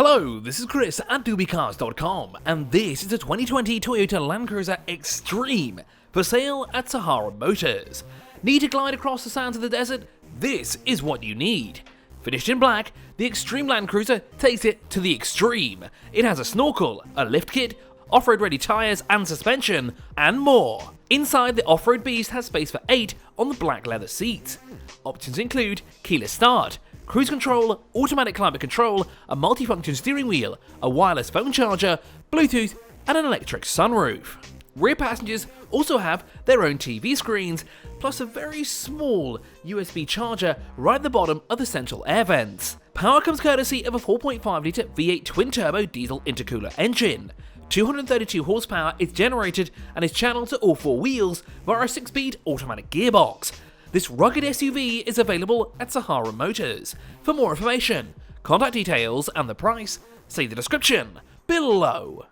Hello, this is Chris at Dubicars.com, and this is a 2020 Toyota Land Cruiser XTreme for sale at Sahara Motors. Need to glide across the sands of the desert? This is what you need. Finished in black, the XTreme Land Cruiser takes it to the extreme. It has a snorkel, a lift kit, off-road ready tyres and suspension, and more. Inside, the off-road beast has space for 8 on the black leather seats. Options include keyless start, cruise control, automatic climate control, a multifunction steering wheel, a wireless phone charger, Bluetooth, and an electric sunroof. Rear passengers also have their own TV screens, plus a very small USB charger right at the bottom of the central air vents. Power comes courtesy of a 4.5-litre V8 twin-turbo diesel intercooler engine. 232 horsepower is generated and is channeled to all 4 wheels via a 6-speed automatic gearbox. This rugged SUV is available at Sahara Motors. For more information, contact details and the price, see the description below.